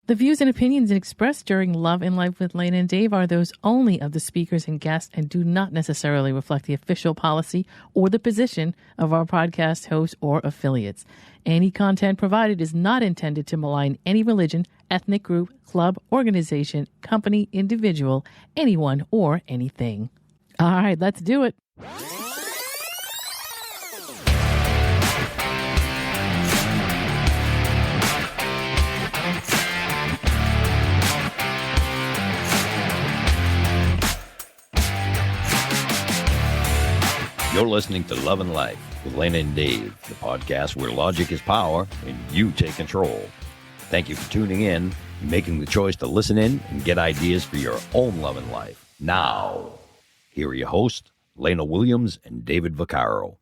The views and opinions expressed during Love and Life with Lana and Dave are those only of the speakers and guests and do not necessarily reflect the official policy or the position of our podcast hosts or affiliates. Any content provided is not intended to malign any religion, ethnic group, club, organization, company, individual, anyone, or anything. All right, let's do it. You're listening to Love and Life with Lana and Dave, the podcast where logic is power and you take control. Thank you for tuning in and making the choice to listen in and get ideas for your own love and life. Now, here are your hosts, Lana Williams and David Vaccaro.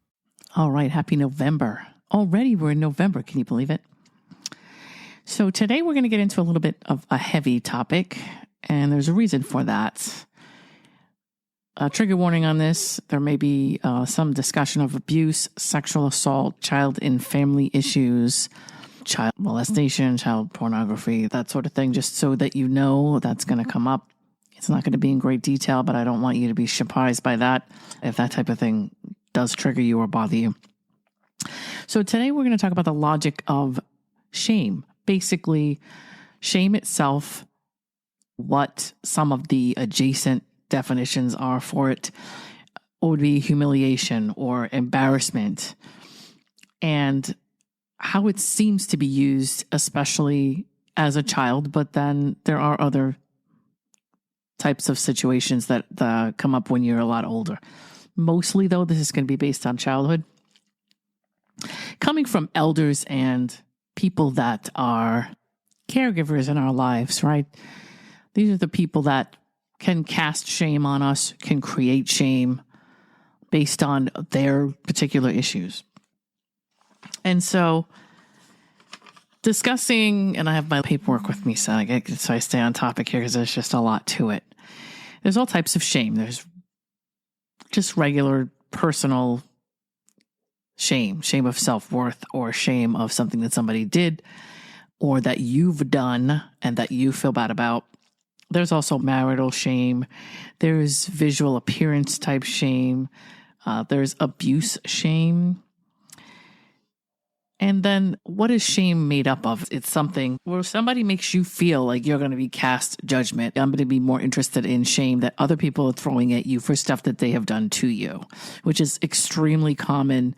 All right, happy November. Already we're in November. Can you believe it? So today we're going to get into a little bit of a heavy topic, and there's a reason for that. Trigger warning on this. There may be some discussion of abuse, sexual assault, child and family issues, child molestation, child pornography, that sort of thing, just so that you know that's going to come up. It's not going to be in great detail, but I don't want you to be surprised by that if that type of thing does trigger you or bother you. So today we're going to talk about the logic of shame. Basically, shame itself, what some of the adjacent definitions are for it would be humiliation or embarrassment, and how it seems to be used, especially as a child. But then there are other types of situations that come up when you're a lot older. Mostly, though, this is going to be based on childhood. Coming from elders and people that are caregivers in our lives, right? These are the people that can cast shame on us, can create shame based on their particular issues. And so discussing, and I have my paperwork with me, so I stay on topic here because there's just a lot to it. There's all types of shame. There's just regular personal shame of self-worth, or shame of something that somebody did or that you've done and that you feel bad about. There's also marital shame. There's visual appearance type shame. There's abuse shame. And then what is shame made up of? It's something where somebody makes you feel like you're going to be cast judgment. I'm going to be more interested in shame that other people are throwing at you for stuff that they have done to you, which is extremely common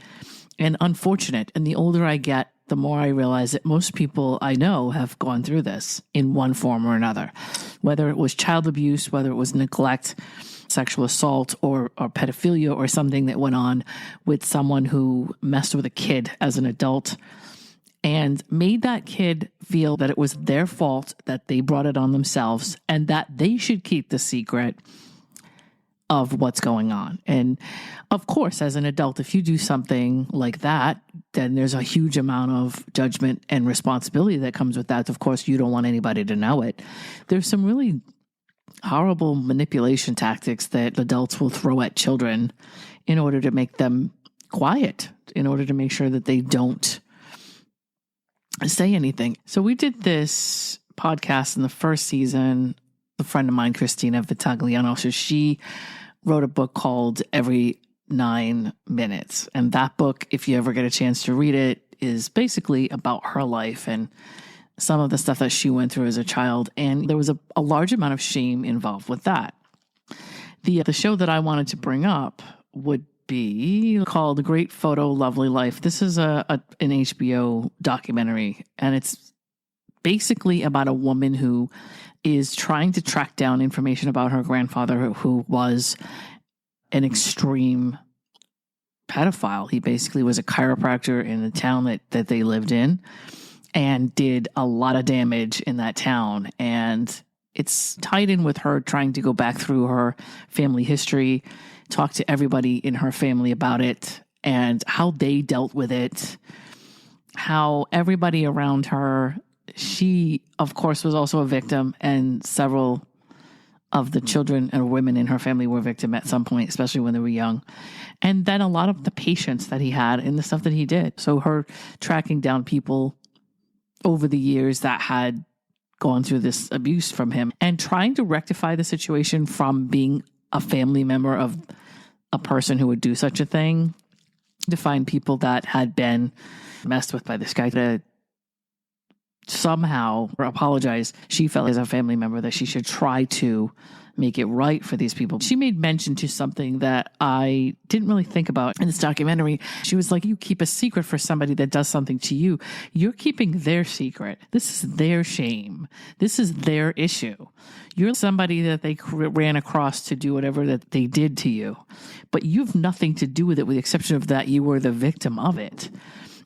and unfortunate. And the older I get, the more I realize that most people I know have gone through this in one form or another, whether it was child abuse, whether it was neglect, sexual assault, or pedophilia, or something that went on with someone who messed with a kid as an adult and made that kid feel that it was their fault, that they brought it on themselves, and that they should keep the secret of what's going on. And of course, as an adult, if you do something like that, then there's a huge amount of judgment and responsibility that comes with that. Of course, you don't want anybody to know it. There's some really horrible manipulation tactics that adults will throw at children in order to make them quiet, in order to make sure that they don't say anything. So we did this podcast in the first season. A friend of mine, Christina Vitagliano, so she wrote a book called Every 9 Minutes. And that book, if you ever get a chance to read it, is basically about her life and some of the stuff that she went through as a child. And there was a large amount of shame involved with that. The show that I wanted to bring up would be called Great Photo, Lovely Life. This is an HBO documentary, and it's basically about a woman who is trying to track down information about her grandfather, who was an extreme pedophile. He basically was a chiropractor in the town that they lived in and did a lot of damage in that town. And it's tied in with her trying to go back through her family history, talk to everybody in her family about it and how they dealt with it, how everybody around her, she, of course, was also a victim, and several of the children and women in her family were victim at some point, especially when they were young. And then a lot of the patience that he had and the stuff that he did. So her tracking down people over the years that had gone through this abuse from him, and trying to rectify the situation from being a family member of a person who would do such a thing, to find people that had been messed with by this guy to somehow apologize. She felt as a family member that she should try to make it right for these people. She made mention to something that I didn't really think about in this documentary. She was like, you keep a secret for somebody that does something to you. You're keeping their secret. This is their shame. This is their issue. You're somebody that they ran across to do whatever that they did to you, but you've nothing to do with it, with the exception of that you were the victim of it.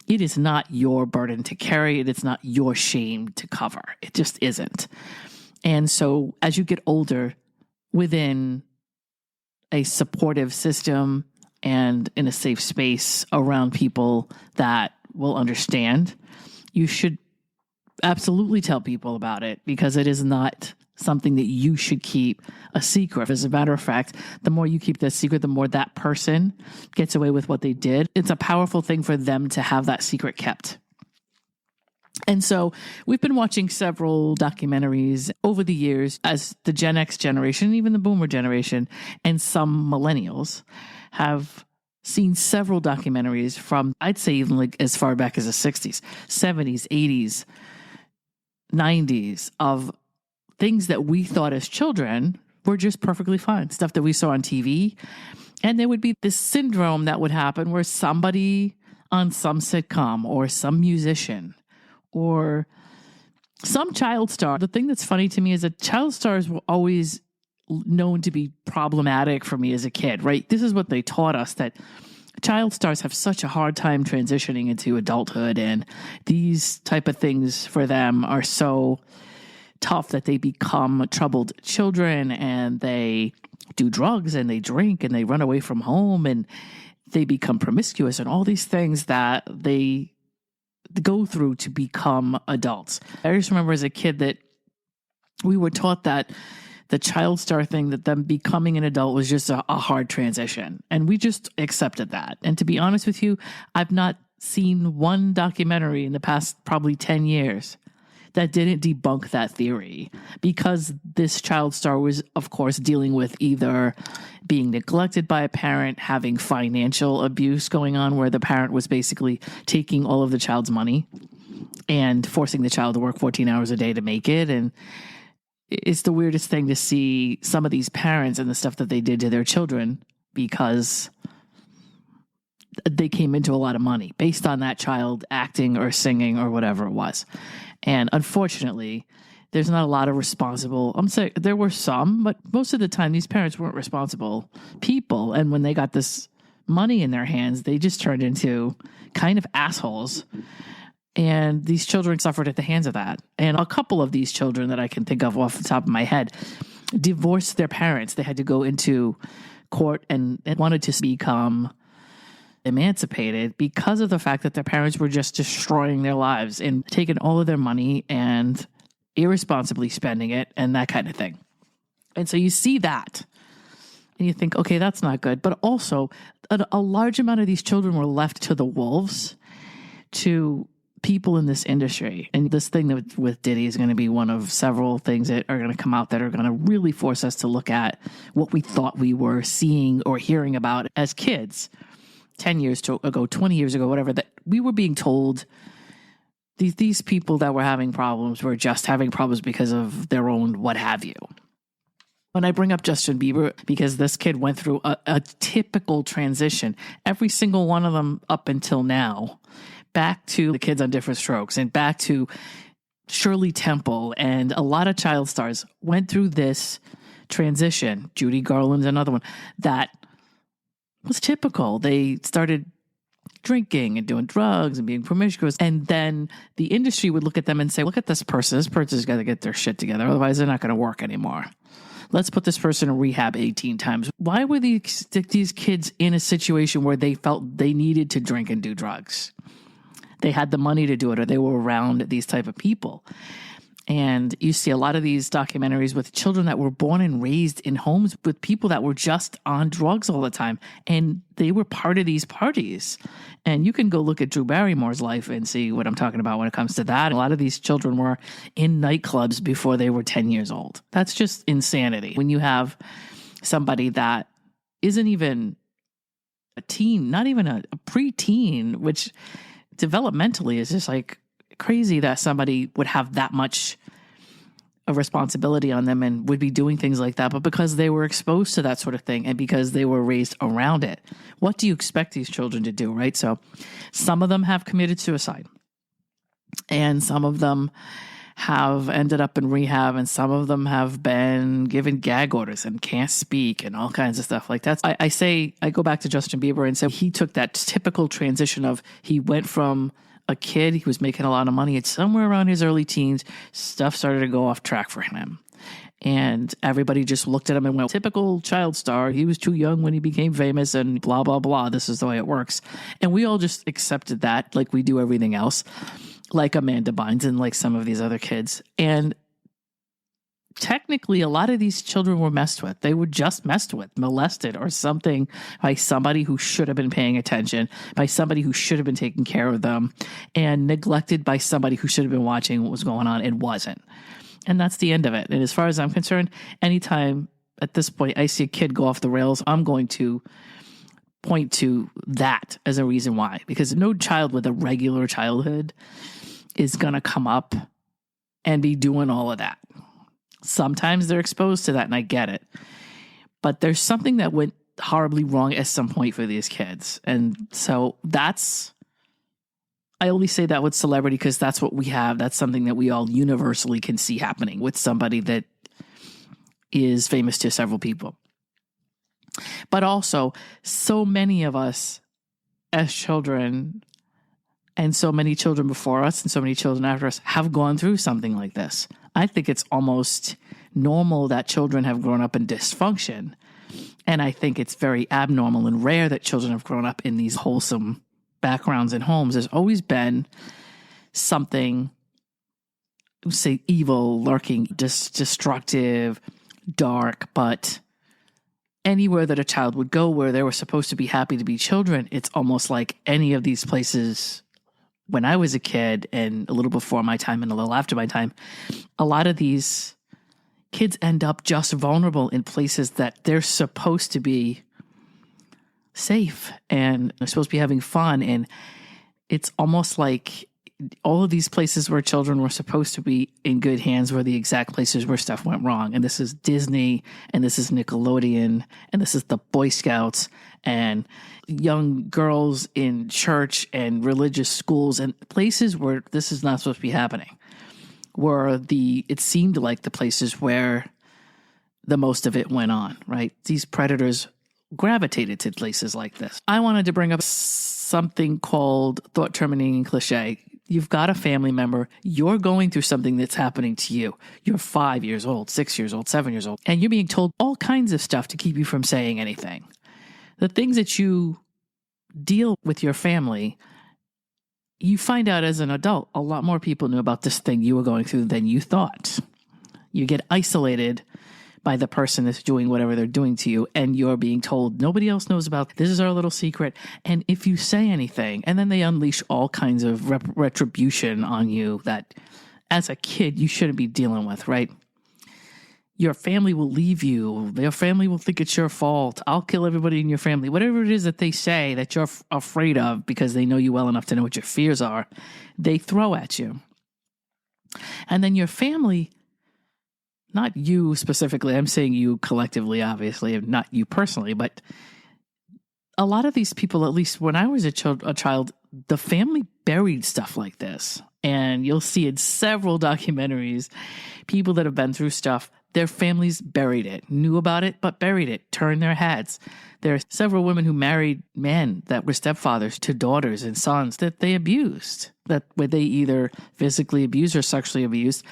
It is not your burden to carry. It's not your shame to cover. It just isn't. And so as you get older, within a supportive system and in a safe space around people that will understand, you should absolutely tell people about it, because it is not something that you should keep a secret. As a matter of fact, the more you keep that secret, the more that person gets away with what they did. It's a powerful thing for them to have that secret kept. And so we've been watching several documentaries over the years as the Gen X generation, even the Boomer generation, and some millennials have seen several documentaries from, I'd say, even like as far back as the 60s, 70s, 80s, 90s, of things that we thought as children were just perfectly fine, stuff that we saw on TV. And there would be this syndrome that would happen where somebody on some sitcom or some musician or some child star. The thing that's funny to me is that child stars were always known to be problematic for me as a kid, right? This is what they taught us, that child stars have such a hard time transitioning into adulthood, and these type of things for them are so tough that they become troubled children, and they do drugs and they drink and they run away from home and they become promiscuous and all these things that they go through to become adults. I just remember as a kid that we were taught that the child star thing, that them becoming an adult was just a hard transition. And we just accepted that. And to be honest with you, I've not seen one documentary in the past probably 10 years that didn't debunk that theory, because this child star was, of course, dealing with either being neglected by a parent, having financial abuse going on where the parent was basically taking all of the child's money and forcing the child to work 14 hours a day to make it. And it's the weirdest thing to see some of these parents and the stuff that they did to their children, because they came into a lot of money based on that child acting or singing or whatever it was. And unfortunately, there's not a lot of responsible, I'm saying there were some, but most of the time these parents weren't responsible people. And when they got this money in their hands, they just turned into kind of assholes. And these children suffered at the hands of that. And a couple of these children that I can think of off the top of my head divorced their parents. They had to go into court and wanted to become emancipated because of the fact that their parents were just destroying their lives and taking all of their money and irresponsibly spending it and that kind of thing. And so you see that and you think, okay, that's not good. But also a large amount of these children were left to the wolves, to people in this industry. And this thing that with Diddy is going to be one of several things that are going to come out that are going to really force us to look at what we thought we were seeing or hearing about as kids 10 years ago, 20 years ago, whatever, that we were being told these people that were having problems were just having problems because of their own what have you. When I bring up Justin Bieber, because this kid went through a typical transition, every single one of them up until now, back to the Kids on Different Strokes and back to Shirley Temple, and a lot of child stars went through this transition. Judy Garland's another one that was typical. They started drinking and doing drugs and being promiscuous. And then the industry would look at them and say, look at this person. This person's got to get their shit together. Otherwise, they're not going to work anymore. Let's put this person in rehab 18 times. Why were these kids in a situation where they felt they needed to drink and do drugs? They had the money to do it, or they were around these type of people. And you see a lot of these documentaries with children that were born and raised in homes with people that were just on drugs all the time. And they were part of these parties. And you can go look at Drew Barrymore's life and see what I'm talking about when it comes to that. A lot of these children were in nightclubs before they were 10 years old. That's just insanity. When you have somebody that isn't even a teen, not even a preteen, which developmentally is just like crazy that somebody would have that much of responsibility on them and would be doing things like that. But because they were exposed to that sort of thing and because they were raised around it, what do you expect these children to do, right? So some of them have committed suicide and some of them have ended up in rehab and some of them have been given gag orders and can't speak and all kinds of stuff like that. I go back to Justin Bieber and say he took that typical transition of he went from a kid, he was making a lot of money. It's somewhere around his early teens, stuff started to go off track for him. And everybody just looked at him and went, typical child star. He was too young when he became famous and blah, blah, blah. This is the way it works. And we all just accepted that like we do everything else, like Amanda Bynes and like some of these other kids. And technically, a lot of these children were messed with. They were just messed with, molested or something by somebody who should have been paying attention, by somebody who should have been taking care of them, and neglected by somebody who should have been watching what was going on and wasn't. And that's the end of it. And as far as I'm concerned, anytime at this point I see a kid go off the rails, I'm going to point to that as a reason why. Because no child with a regular childhood is going to come up and be doing all of that. Sometimes they're exposed to that, and I get it. But there's something that went horribly wrong at some point for these kids. And so I only say that with celebrity because that's what we have. That's something that we all universally can see happening with somebody that is famous to several people. But also, so many of us as children, and so many children before us and so many children after us have gone through something like this. I think it's almost normal that children have grown up in dysfunction. And I think it's very abnormal and rare that children have grown up in these wholesome backgrounds and homes. There's always been something, say, evil, lurking, destructive, dark, but anywhere that a child would go where they were supposed to be happy to be children, it's almost like any of these places. When I was a kid and a little before my time and a little after my time, a lot of these kids end up just vulnerable in places that they're supposed to be safe and they're supposed to be having fun. And it's almost like all of these places where children were supposed to be in good hands were the exact places where stuff went wrong. And this is Disney, and this is Nickelodeon, and this is the Boy Scouts, and young girls in church and religious schools and places where this is not supposed to be happening. It seemed like the places where the most of it went on, right? These predators gravitated to places like this. I wanted to bring up something called thought terminating cliche. You've got a family member, you're going through something that's happening to you. You're 5 years old, 6 years old, 7 years old, and you're being told all kinds of stuff to keep you from saying anything. The things that you deal with your family, you find out as an adult, a lot more people knew about this thing you were going through than you thought. You get isolated by the person that's doing whatever they're doing to you, and you're being told nobody else knows about this is our little secret. And if you say anything, and then they unleash all kinds of retribution on you that as a kid you shouldn't be dealing with, right? Your family will leave you. Your family will think it's your fault. I'll kill everybody in your family. Whatever it is that they say that you're afraid of because they know you well enough to know what your fears are, they throw at you. And then your family, not you specifically, I'm saying you collectively, obviously, not you personally, but a lot of these people, at least when I was a child, the family buried stuff like this. And you'll see in several documentaries, people that have been through stuff, their families buried it, knew about it, but buried it, turned their heads. There are several women who married men that were stepfathers to daughters and sons that they abused, that where they either physically abused or sexually abused,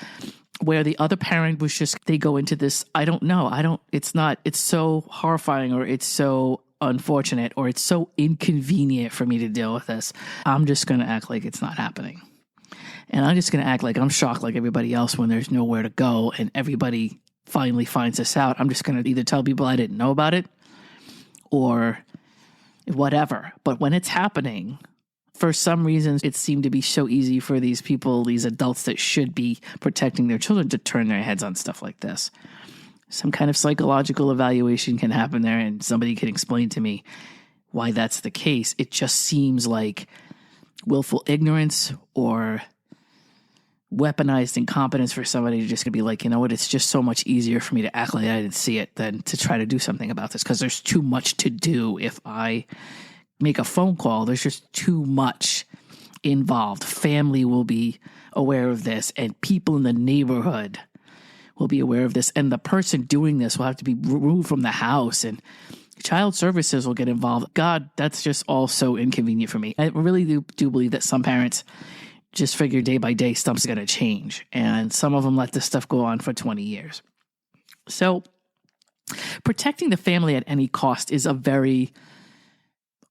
where the other parent was just, they go into this, it's so horrifying, or it's so unfortunate, or it's so inconvenient for me to deal with this. I'm just going to act like it's not happening. And I'm just going to act like I'm shocked like everybody else when there's nowhere to go and everybody finally finds this out. I'm just going to either tell people I didn't know about it or whatever. But when it's happening, for some reason, it seemed to be so easy for these people, these adults that should be protecting their children, to turn their heads on stuff like this. Some kind of psychological evaluation can happen there, and somebody can explain to me why that's the case. It just seems like willful ignorance or weaponized incompetence for somebody to just gonna be like, you know what, it's just so much easier for me to act like I didn't see it than to try to do something about this, because there's too much to do. If I make a phone call, there's just too much involved. Family will be aware of this, and people in the neighborhood will be aware of this, and the person doing this will have to be removed from the house, and child services will get involved. God, that's just all so inconvenient for me. I really do believe that some parents just figure day by day stuff's going to change, and some of them let this stuff go on for 20 years. So protecting the family at any cost is a very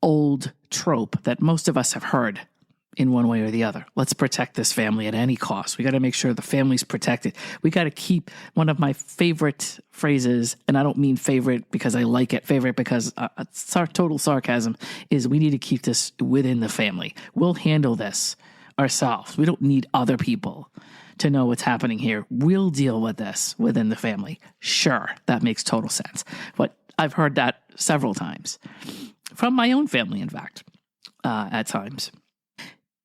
old trope that most of us have heard in one way or the other. Let's protect this family at any cost. We got to make sure the family's protected. We got to keep, one of my favorite phrases, and I don't mean favorite because I like it, favorite because it's total sarcasm, is we need to keep this within the family. We'll handle this ourselves. We don't need other people to know what's happening here. We'll deal with this within the family. Sure, that makes total sense. But I've heard that several times from my own family, in fact, at times.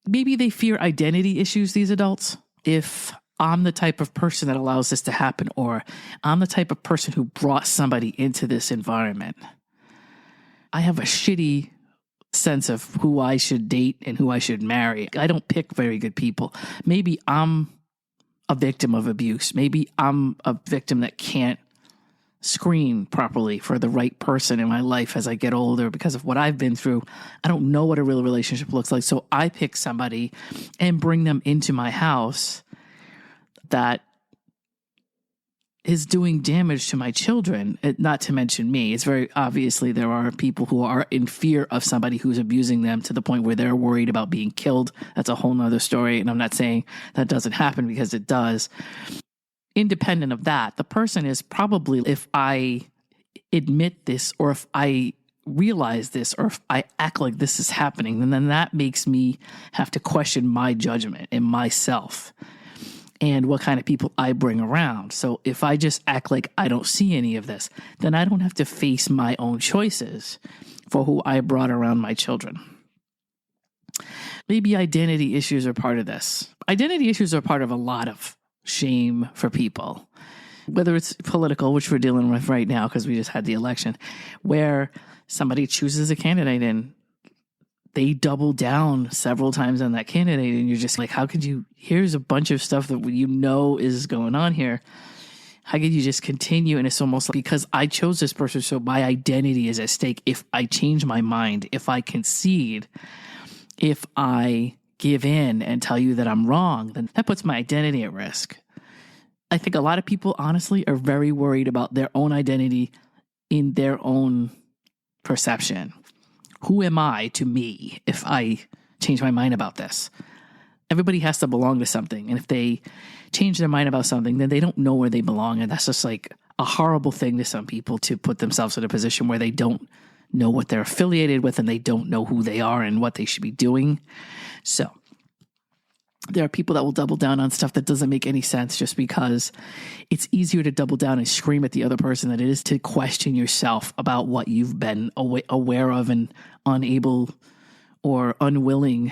Maybe they fear identity issues, these adults. If I'm the type of person that allows this to happen, or I'm the type of person who brought somebody into this environment, I have a shitty sense of who I should date and who I should marry. I don't pick very good people. Maybe I'm a victim of abuse. Maybe I'm a victim that can't screen properly for the right person in my life as I get older because of what I've been through. I don't know what a real relationship looks like. So I pick somebody and bring them into my house that is doing damage to my children, not to mention me. It's very obviously there are people who are in fear of somebody who's abusing them to the point where they're worried about being killed. That's a whole nother story. And I'm not saying that doesn't happen, because it does. Independent of that, the person is probably, if I admit this, or if I realize this, or if I act like this is happening, then that makes me have to question my judgment and myself and what kind of people I bring around. So if I just act like I don't see any of this, then I don't have to face my own choices for who I brought around my children. Maybe identity issues are part of this. Identity issues are part of a lot of shame for people, whether it's political, which we're dealing with right now because we just had the election, where somebody chooses a candidate and they double down several times on that candidate, and you're just like, how could you, here's a bunch of stuff that you know is going on here. How could you just continue? And it's almost like, because I chose this person, so my identity is at stake. If I change my mind, if I concede, if I give in and tell you that I'm wrong, then that puts my identity at risk. I think a lot of people, honestly, are very worried about their own identity in their own perception. Who am I to me if I change my mind about this? Everybody has to belong to something. And if they change their mind about something, then they don't know where they belong. And that's just like a horrible thing to some people, to put themselves in a position where they don't know what they're affiliated with and they don't know who they are and what they should be doing. So there are people that will double down on stuff that doesn't make any sense, just because it's easier to double down and scream at the other person than it is to question yourself about what you've been aware of and unable or unwilling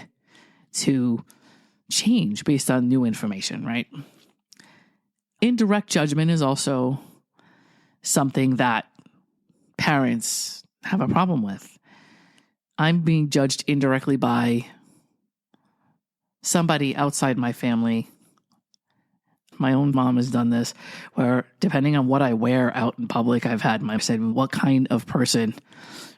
to change based on new information, right? Indirect judgment is also something that parents have a problem with. I'm being judged indirectly by somebody outside my family. My own mom has done this, where depending on what I wear out in public, I've had my said, what kind of person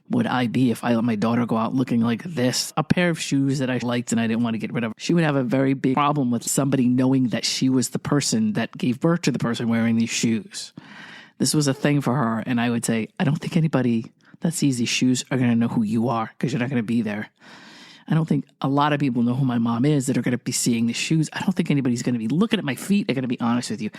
would I be if I let my daughter go out looking like this? A pair of shoes that I liked and I didn't want to get rid of. She would have a very big problem with somebody knowing that she was the person that gave birth to the person wearing these shoes. This was a thing for her. And I would say, I don't think anybody that sees these shoes are going to know who you are, because you're not going to be there. I don't think a lot of people know who my mom is that are going to be seeing the shoes. I don't think anybody's going to be looking at my feet. They're going to be honest with you.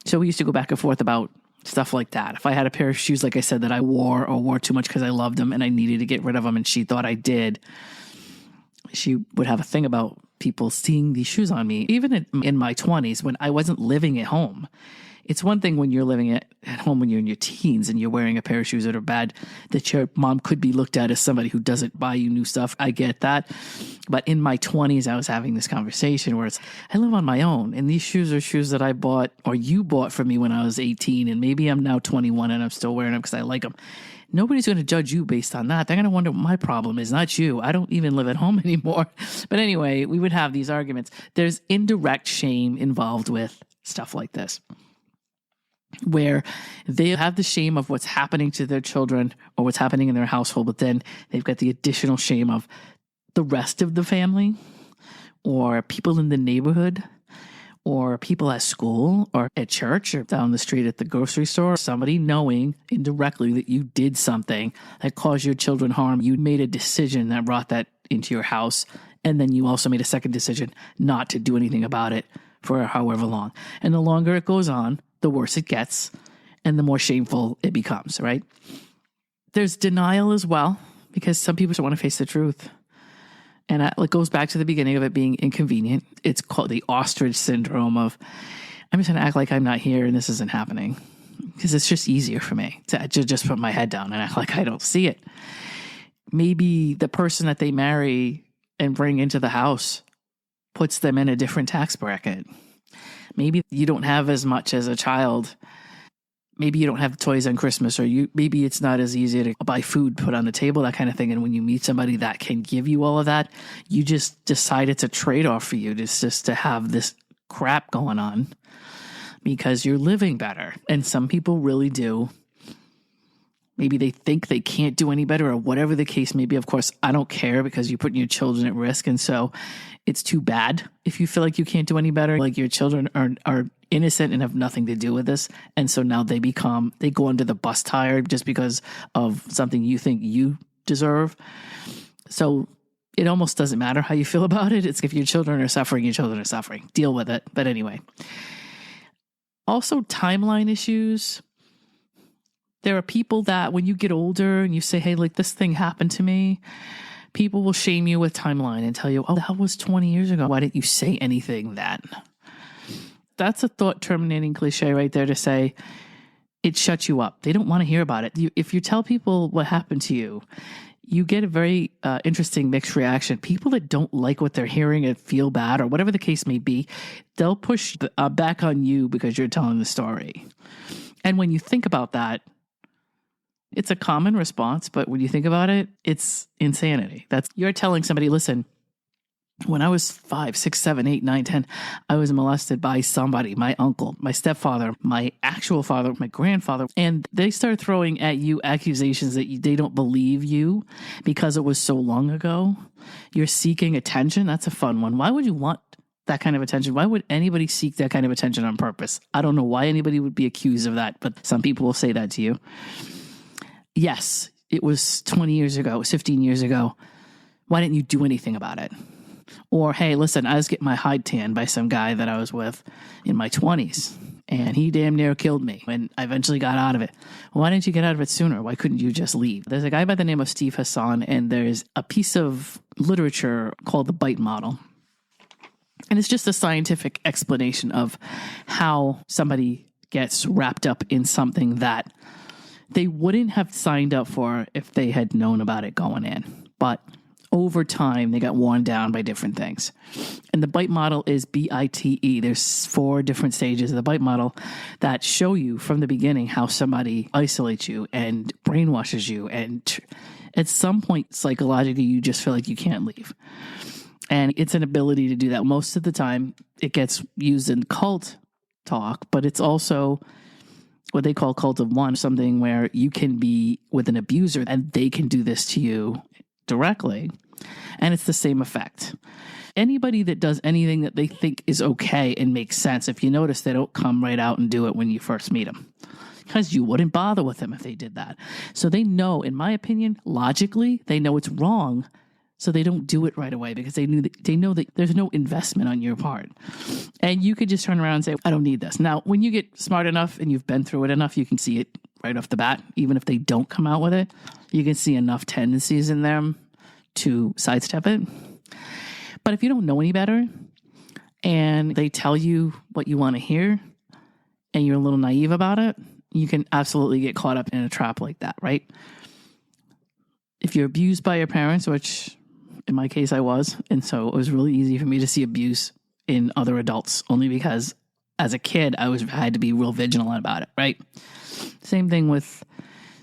So we used to go back and forth about stuff like that. If I had a pair of shoes, like I said, that I wore too much because I loved them and I needed to get rid of them and she thought I did, she would have a thing about people seeing these shoes on me. Even in my 20s when I wasn't living at home. It's one thing when you're living at home when you're in your teens and you're wearing a pair of shoes that are bad, that your mom could be looked at as somebody who doesn't buy you new stuff. I get that. But in my 20s, I was having this conversation where I live on my own. And these shoes are shoes that I bought or you bought for me when I was 18. And maybe I'm now 21 and I'm still wearing them because I like them. Nobody's going to judge you based on that. They're going to wonder what my problem is, not you. I don't even live at home anymore. But anyway, we would have these arguments. There's indirect shame involved with stuff like this, where they have the shame of what's happening to their children or what's happening in their household, but then they've got the additional shame of the rest of the family or people in the neighborhood or people at school or at church or down the street at the grocery store, somebody knowing indirectly that you did something that caused your children harm. You made a decision that brought that into your house, and then you also made a second decision not to do anything about it for however long. And the longer it goes on, the worse it gets and the more shameful it becomes, right? There's denial as well, because some people don't want to face the truth. And it goes back to the beginning of it being inconvenient. It's called the ostrich syndrome of, I'm just going to act like I'm not here and this isn't happening. Because it's just easier for me to just put my head down and act like I don't see it. Maybe the person that they marry and bring into the house puts them in a different tax bracket. Maybe you don't have as much as a child. Maybe you don't have toys on Christmas, or maybe it's not as easy to buy food, put on the table, that kind of thing. And when you meet somebody that can give you all of that, you just decide it's a trade-off for you. It's just to have this crap going on because you're living better. And some people really do. Maybe they think they can't do any better or whatever the case may be. Of course, I don't care because you're putting your children at risk. And so it's too bad if you feel like you can't do any better. Like your children are innocent and have nothing to do with this. And so now they go under the bus tire just because of something you think you deserve. So it almost doesn't matter how you feel about it. It's if your children are suffering, your children are suffering. Deal with it. But anyway. Also, timeline issues. There are people that when you get older and you say, hey, like this thing happened to me, people will shame you with timeline and tell you, oh, that was 20 years ago. Why didn't you say anything then? That's a thought terminating cliche right there to say it shuts you up. They don't want to hear about it. If you tell people what happened to you, you get a very interesting mixed reaction. People that don't like what they're hearing and feel bad or whatever the case may be, they'll push back on you because you're telling the story. And when you think about that, it's a common response, but when you think about it, it's insanity. You're telling somebody, listen, when I was 5, 6, 7, 8, 9, 10, I was molested by somebody, my uncle, my stepfather, my actual father, my grandfather, and they start throwing at you accusations that they don't believe you because it was so long ago. You're seeking attention. That's a fun one. Why would you want that kind of attention? Why would anybody seek that kind of attention on purpose? I don't know why anybody would be accused of that, but some people will say that to you. Yes, it was 20 years ago, it was 15 years ago. Why didn't you do anything about it? Or, hey, listen, I was getting my hide tanned by some guy that I was with in my 20s, and he damn near killed me, and I eventually got out of it. Why didn't you get out of it sooner? Why couldn't you just leave? There's a guy by the name of Steve Hassan, and there's a piece of literature called the bite model. And it's just a scientific explanation of how somebody gets wrapped up in something that they wouldn't have signed up for if they had known about it going in. But over time, they got worn down by different things. And the bite model is BITE. There's 4 different stages of the bite model that show you from the beginning how somebody isolates you and brainwashes you. And at some point, psychologically, you just feel like you can't leave. And it's an ability to do that. Most of the time, it gets used in cult talk, but it's also what they call cult of one, something where you can be with an abuser and they can do this to you directly. And it's the same effect. Anybody that does anything that they think is okay and makes sense, if you notice, they don't come right out and do it when you first meet them. Because you wouldn't bother with them if they did that. So they know, in my opinion, logically, they know it's wrong So they don't do it right away because they know that there's no investment on your part. And you could just turn around and say, I don't need this. Now, when you get smart enough and you've been through it enough, you can see it right off the bat. Even if they don't come out with it, you can see enough tendencies in them to sidestep it. But if you don't know any better and they tell you what you want to hear and you're a little naive about it, you can absolutely get caught up in a trap like that, right? If you're abused by your parents, which in my case I was, and so it was really easy for me to see abuse in other adults, only because as a kid I had to be real vigilant about it, right? Same thing with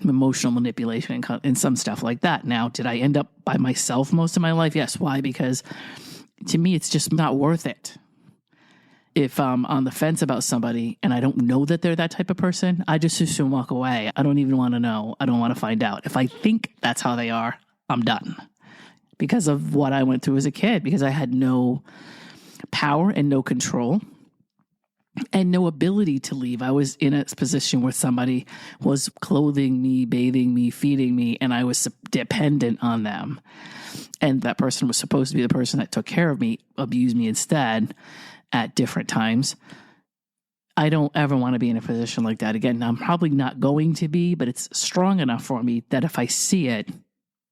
emotional manipulation and some stuff like that. Now, did I end up by myself most of my life? Yes. Why? Because to me, it's just not worth it. If I'm on the fence about somebody and I don't know that they're that type of person, I just assume walk away. I don't even want to know. I don't want to find out. If I think that's how they are, I'm done. Because of what I went through as a kid, because I had no power and no control and no ability to leave. I was in a position where somebody was clothing me, bathing me, feeding me, and I was dependent on them. And that person was supposed to be the person that took care of me, abused me instead at different times. I don't ever want to be in a position like that again. Now, I'm probably not going to be, but it's strong enough for me that if I see it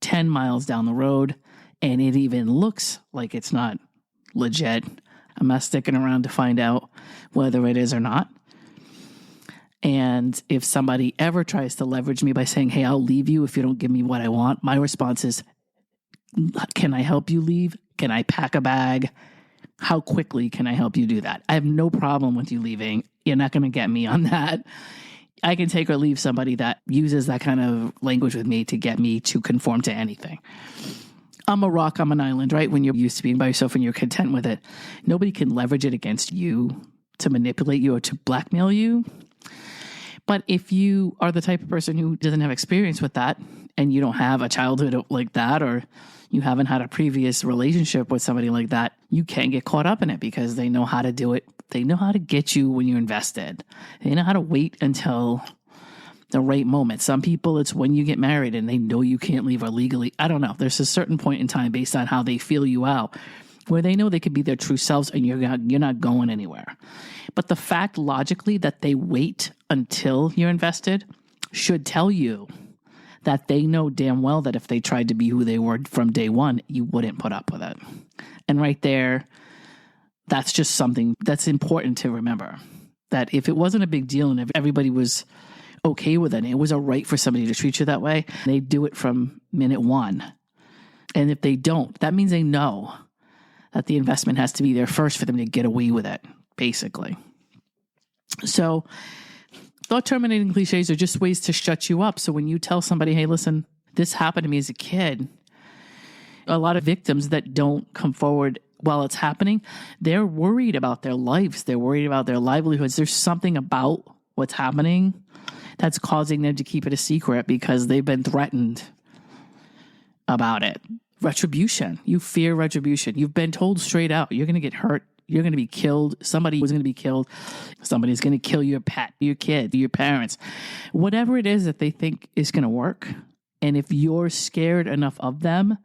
10 miles down the road and it even looks like it's not legit, I'm not sticking around to find out whether it is or not. And if somebody ever tries to leverage me by saying, hey, I'll leave you if you don't give me what I want, my response is, can I help you leave? Can I pack a bag? How quickly can I help you do that? I have no problem with you leaving. You're not going to get me on that. I can take or leave somebody that uses that kind of language with me to get me to conform to anything. I'm a rock, I'm an island, right? When you're used to being by yourself and you're content with it, nobody can leverage it against you to manipulate you or to blackmail you. But if you are the type of person who doesn't have experience with that and you don't have a childhood like that, or you haven't had a previous relationship with somebody like that, you can't get caught up in it because they know how to do it. They know how to get you when you're invested. They know how to wait until the right moment. Some people, it's when you get married and they know you can't leave illegally. I don't know. There's a certain point in time based on how they feel you out where they know they could be their true selves and you're not going anywhere. But the fact logically that they wait until you're invested should tell you that they know damn well that if they tried to be who they were from day one, you wouldn't put up with it. And right there, that's just something that's important to remember. That if it wasn't a big deal and if everybody was okay with it, and it was a right for somebody to treat you that way, they do it from minute one. And if they don't, that means they know that the investment has to be there first for them to get away with it, basically. So thought terminating cliches are just ways to shut you up. So when you tell somebody, hey, listen, this happened to me as a kid, a lot of victims that don't come forward while it's happening, they're worried about their lives. They're worried about their livelihoods. There's something about what's happening that's causing them to keep it a secret because they've been threatened about it. Retribution. You fear retribution. You've been told straight out, you're going to get hurt. You're going to be killed. Somebody was going to be killed. Somebody's going to kill your pet, your kid, your parents. Whatever it is that they think is going to work. And if you're scared enough of them,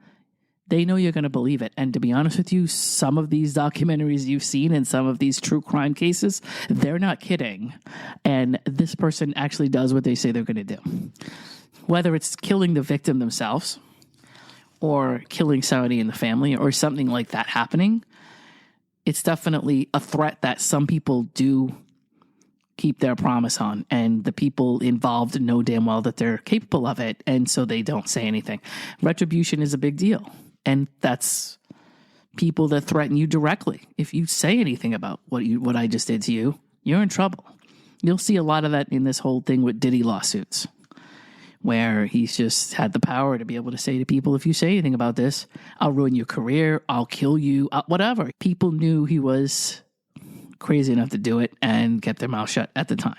they know you're going to believe it. And to be honest with you, some of these documentaries you've seen and some of these true crime cases, they're not kidding. And this person actually does what they say they're going to do. Whether it's killing the victim themselves or killing somebody in the family or something like that happening, it's definitely a threat that some people do keep their promise on, and the people involved know damn well that they're capable of it, and so they don't say anything. Retribution is a big deal, and that's people that threaten you directly. If you say anything about what I just did to you, you're in trouble. You'll see a lot of that in this whole thing with Diddy lawsuits, where he's just had the power to be able to say to people, if you say anything about this, I'll ruin your career, I'll kill you, whatever. People knew he was crazy enough to do it and kept their mouth shut at the time.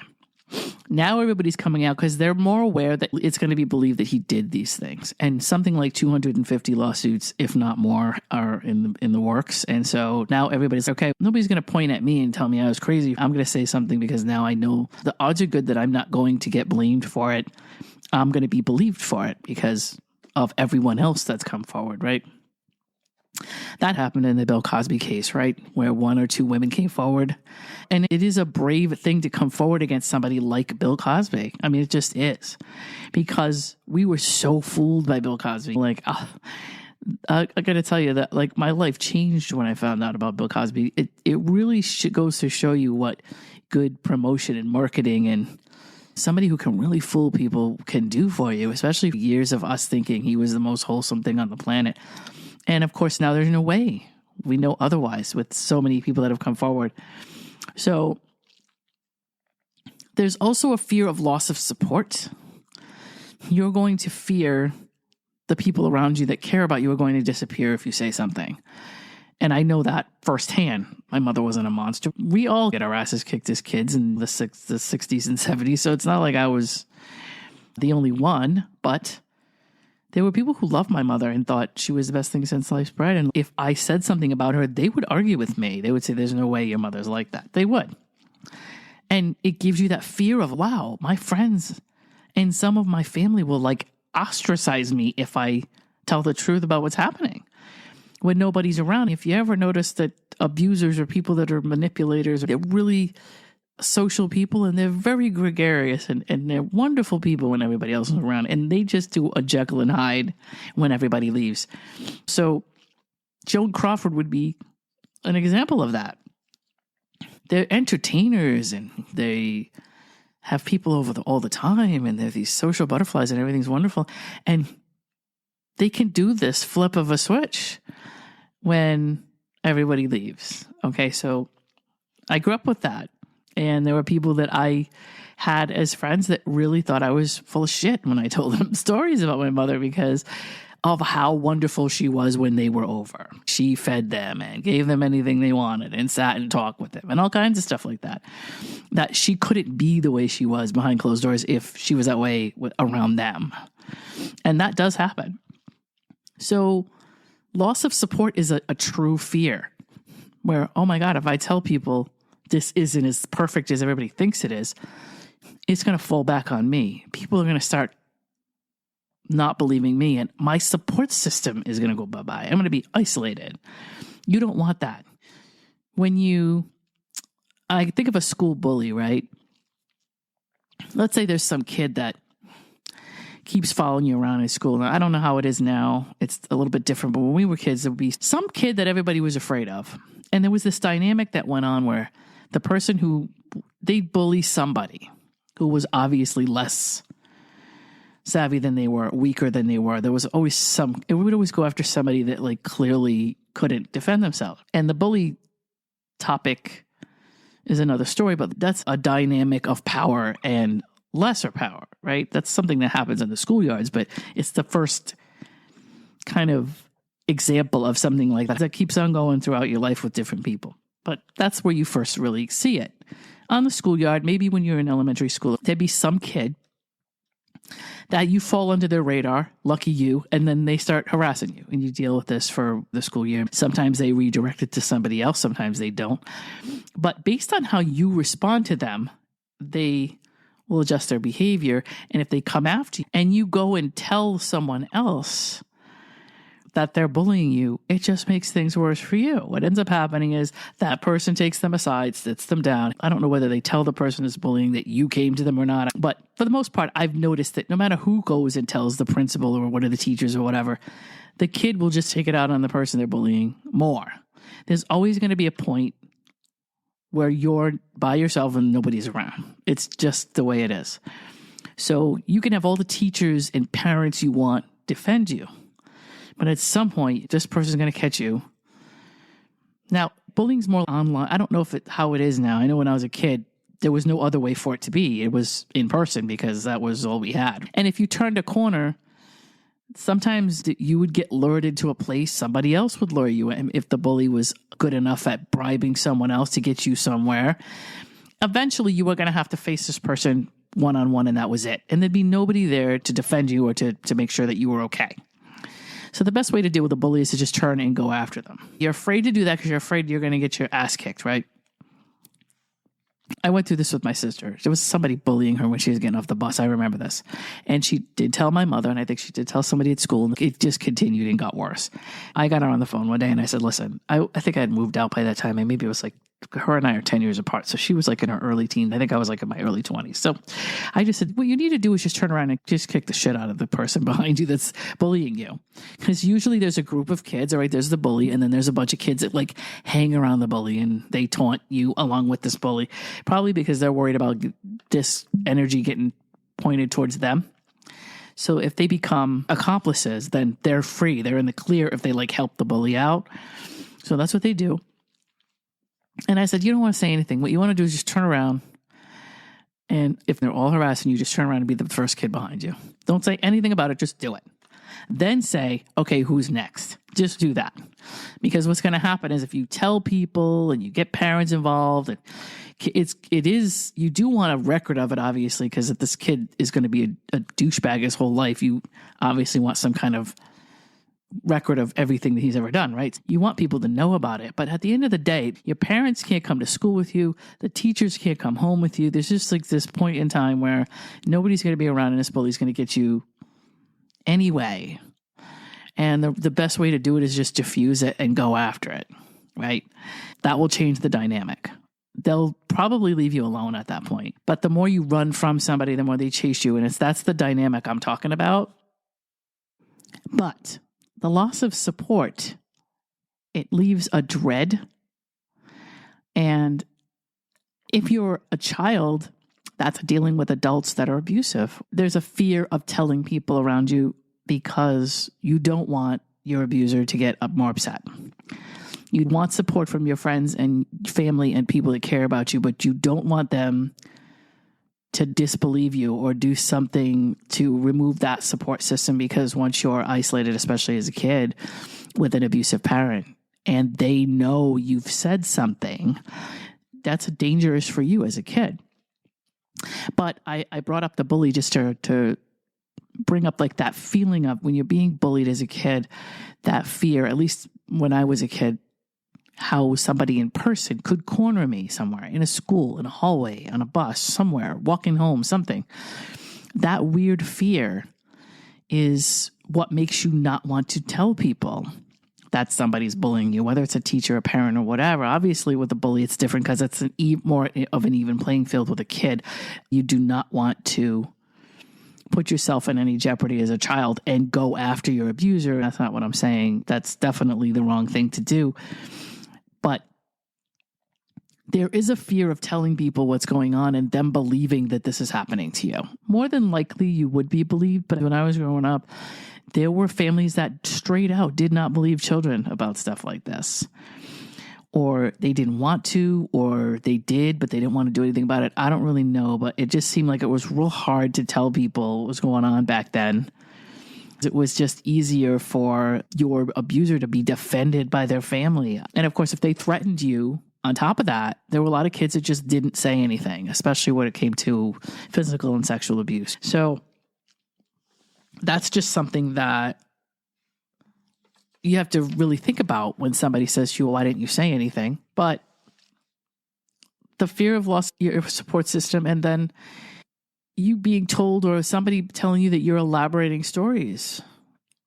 Now everybody's coming out because they're more aware that it's going to be believed that he did these things. And something like 250 lawsuits, if not more, are in the works. And so now everybody's okay, nobody's going to point at me and tell me I was crazy. I'm going to say something because now I know the odds are good that I'm not going to get blamed for it. I'm going to be believed for it because of everyone else that's come forward, right? That happened in the Bill Cosby case, right? Where one or two women came forward. And it is a brave thing to come forward against somebody like Bill Cosby. I mean, it just is. Because we were so fooled by Bill Cosby. Like, I got to tell you that, like, my life changed when I found out about Bill Cosby. It really goes to show you what good promotion and marketing and somebody who can really fool people can do for you, especially years of us thinking he was the most wholesome thing on the planet. And of course, now there's no way we know otherwise with so many people that have come forward. So there's also a fear of loss of support. You're going to fear the people around you that care about you are going to disappear if you say something. And I know that firsthand. My mother wasn't a monster. We all get our asses kicked as kids in the 60s and 70s. So it's not like I was the only one, but there were people who loved my mother and thought she was the best thing since sliced bread. And if I said something about her, they would argue with me. They would say, there's no way your mother's like that. They would. And it gives you that fear of, wow, my friends and some of my family will like ostracize me if I tell the truth about what's happening when nobody's around. If you ever notice that abusers or people that are manipulators, they're really social people and they're very gregarious and they're wonderful people when everybody else is around, and they just do a Jekyll and Hyde when everybody leaves. So Joan Crawford would be an example of that. They're entertainers and they have people over all the time and they're these social butterflies and everything's wonderful. And they can do this flip of a switch when everybody leaves. Okay, so I grew up with that. And there were people that I had as friends that really thought I was full of shit when I told them stories about my mother because of how wonderful she was when they were over. She fed them and gave them anything they wanted and sat and talked with them and all kinds of stuff like that. That she couldn't be the way she was behind closed doors if she was that way around them. And that does happen. So loss of support is a true fear where, oh my God, if I tell people this isn't as perfect as everybody thinks it is, it's going to fall back on me. People are going to start not believing me, and my support system is going to go bye-bye. I'm going to be isolated. You don't want that. I think of a school bully, right? Let's say there's some kid that keeps following you around in school. Now, I don't know how it is now. It's a little bit different, but when we were kids, there would be some kid that everybody was afraid of. And there was this dynamic that went on where the person they'd bully somebody who was obviously less savvy than they were, weaker than they were. There was always it would always go after somebody that like clearly couldn't defend themselves. And the bully topic is another story, but that's a dynamic of power and lesser power, right? That's something that happens in the schoolyards, but it's the first kind of example of something like that keeps on going throughout your life with different people. But that's where you first really see it. On the schoolyard, maybe when you're in elementary school, there'd be some kid that you fall under their radar, lucky you, and then they start harassing you. And you deal with this for the school year. Sometimes they redirect it to somebody else, sometimes they don't. But based on how you respond to them, they will adjust their behavior. And if they come after you and you go and tell someone else that they're bullying you, it just makes things worse for you. What ends up happening is that person takes them aside, sits them down. I don't know whether they tell the person who's bullying that you came to them or not, but for the most part, I've noticed that no matter who goes and tells the principal or one of the teachers or whatever, the kid will just take it out on the person they're bullying more. There's always going to be a point where you're by yourself and nobody's around. It's just the way it is. So you can have all the teachers and parents you want defend you. But at some point, this person's going to catch you. Now, bullying's more online. I don't know how it is now. I know when I was a kid, there was no other way for it to be. It was in person because that was all we had. And if you turned a corner, sometimes you would get lured into a place. Somebody else would lure you in. If the bully was good enough at bribing someone else to get you somewhere, eventually you were going to have to face this person one-on-one, and that was it. And there'd be nobody there to defend you or to make sure that you were okay. So the best way to deal with a bully is to just turn and go after them. You're afraid to do that because you're afraid you're going to get your ass kicked, right? I went through this with my sister. There was somebody bullying her when she was getting off the bus. I remember this. And she did tell my mother, and I think she did tell somebody at school, and it just continued and got worse. I got her on the phone one day and I said, listen, I think I had moved out by that time. And maybe it was like, her and I are 10 years apart. So she was like in her early teens. I think I was like in my early 20s. So I just said, what you need to do is just turn around and just kick the shit out of the person behind you that's bullying you. Because usually there's a group of kids, all right, there's the bully, and then there's a bunch of kids that like hang around the bully and they taunt you along with this bully, probably because they're worried about this energy getting pointed towards them. So if they become accomplices, then they're free. They're in the clear if they like help the bully out. So that's what they do. And I said, you don't want to say anything. What you want to do is just turn around. And if they're all harassing you, just turn around and be the first kid behind you. Don't say anything about it. Just do it. Then say, okay, who's next? Just do that. Because what's going to happen is if you tell people and you get parents involved, and you do want a record of it, obviously, because if this kid is going to be a douchebag his whole life, you obviously want some kind of record of everything that he's ever done, right? You want people to know about it. But at the end of the day, your parents can't come to school with you. The teachers can't come home with you. There's just like this point in time where nobody's going to be around and this bully's going to get you anyway. And the best way to do it is just diffuse it and go after it, right? That will change the dynamic. They'll probably leave you alone at that point. But the more you run from somebody, the more they chase you. And that's the dynamic I'm talking about. But the loss of support, it leaves a dread. And if you're a child that's dealing with adults that are abusive, there's a fear of telling people around you because you don't want your abuser to get more upset. You'd want support from your friends and family and people that care about you, but you don't want them to disbelieve you or do something to remove that support system, because once you're isolated, especially as a kid with an abusive parent, and they know you've said something, that's dangerous for you as a kid. But I brought up the bully just to bring up like that feeling of when you're being bullied as a kid, that fear, at least when I was a kid, how somebody in person could corner me somewhere, in a school, in a hallway, on a bus, somewhere, walking home, something. That weird fear is what makes you not want to tell people that somebody's bullying you, whether it's a teacher, a parent, or whatever. Obviously, with a bully, it's different because it's more of an even playing field with a kid. You do not want to put yourself in any jeopardy as a child and go after your abuser. That's not what I'm saying. That's definitely the wrong thing to do. But there is a fear of telling people what's going on and them believing that this is happening to you. More than likely, you would be believed. But when I was growing up, there were families that straight out did not believe children about stuff like this. Or they didn't want to, or they did, but they didn't want to do anything about it. I don't really know, but it just seemed like it was real hard to tell people what was going on back then. It was just easier for your abuser to be defended by their family. And of course, if they threatened you, on top of that, there were a lot of kids that just didn't say anything, especially when it came to physical and sexual abuse. So that's just something that you have to really think about when somebody says to you, well, why didn't you say anything? But the fear of loss of your support system, and then you being told, or somebody telling you that you're elaborating stories,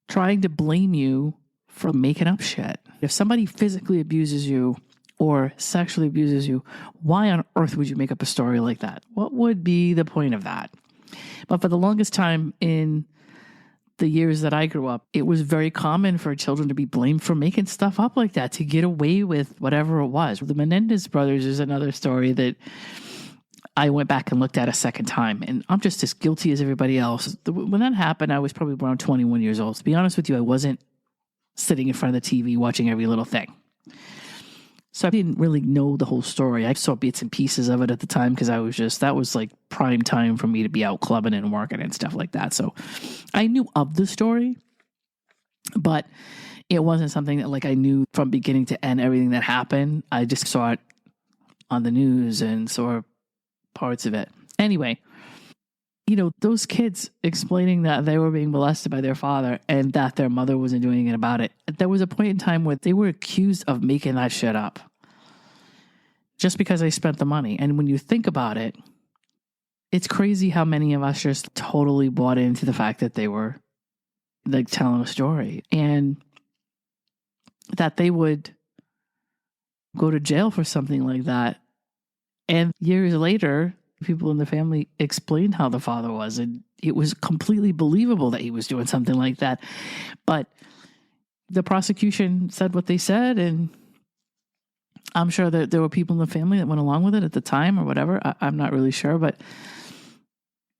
trying to blame you for making up shit. If somebody physically abuses you or sexually abuses you, why on earth would you make up a story like that? What would be the point of that? But for the longest time in the years that I grew up, it was very common for children to be blamed for making stuff up like that, to get away with whatever it was. The Menendez brothers is another story that I went back and looked at a second time, and I'm just as guilty as everybody else. When that happened, I was probably around 21 years old. To be honest with you, I wasn't sitting in front of the TV watching every little thing. So I didn't really know the whole story. I saw bits and pieces of it at the time because that was like prime time for me to be out clubbing and working and stuff like that. So I knew of the story, but it wasn't something that like I knew from beginning to end everything that happened. I just saw it on the news and saw parts of it. Anyway, those kids explaining that they were being molested by their father and that their mother wasn't doing anything about it. There was a point in time where they were accused of making that shit up. just because I spent the money. And when you think about it, it's crazy how many of us just totally bought into the fact that they were like telling a story and that they would go to jail for something like that. And years later, people in the family explained how the father was, and it was completely believable that he was doing something like that. But the prosecution said what they said, and I'm sure that there were people in the family that went along with it at the time or whatever. I'm not really sure, but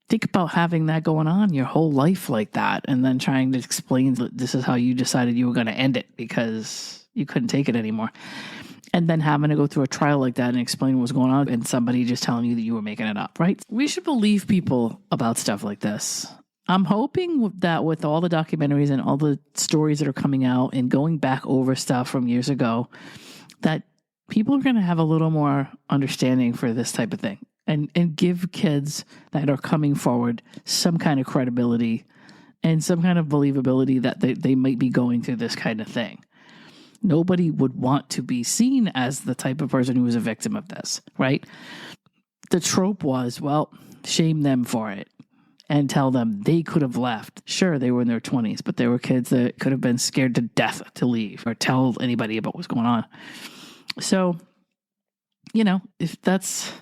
think about having that going on your whole life like that, and then trying to explain that this is how you decided you were going to end it because you couldn't take it anymore. And then having to go through a trial like that and explain what was going on, and somebody just telling you that you were making it up, right? We should believe people about stuff like this. I'm hoping that with all the documentaries and all the stories that are coming out and going back over stuff from years ago, that people are going to have a little more understanding for this type of thing and give kids that are coming forward some kind of credibility and some kind of believability that they might be going through this kind of thing. Nobody would want to be seen as the type of person who was a victim of this, right? The trope was, well, shame them for it and tell them they could have left. Sure, they were in their 20s, but they were kids that could have been scared to death to leave or tell anybody about what's going on. So, if that's,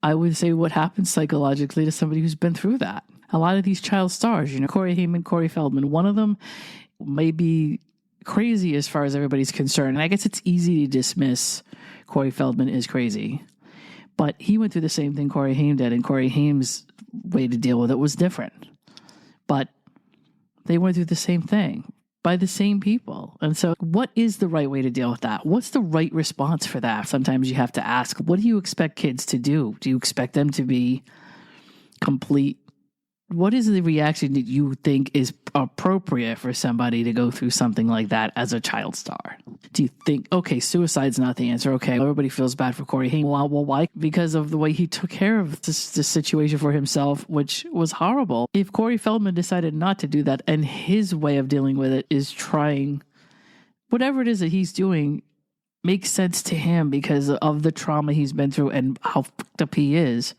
I would say, what happens psychologically to somebody who's been through that. A lot of these child stars, Corey Haim, Corey Feldman, one of them may be crazy as far as everybody's concerned. And I guess it's easy to dismiss Corey Feldman is crazy. But he went through the same thing Corey Haim did, and Corey Haim's way to deal with it was different. But they went through the same thing by the same people. And so what is the right way to deal with that? What's the right response for that? Sometimes you have to ask, what do you expect kids to do? Do you expect them to be complete? What is the reaction that you think is appropriate for somebody to go through something like that as a child star? Do you think, okay, suicide's not the answer. Okay, everybody feels bad for Corey Haim. Well, why? Because of the way he took care of this situation for himself, which was horrible. If Corey Feldman decided not to do that, and his way of dealing with it is trying, whatever it is that he's doing makes sense to him because of the trauma he's been through and how fucked up he is,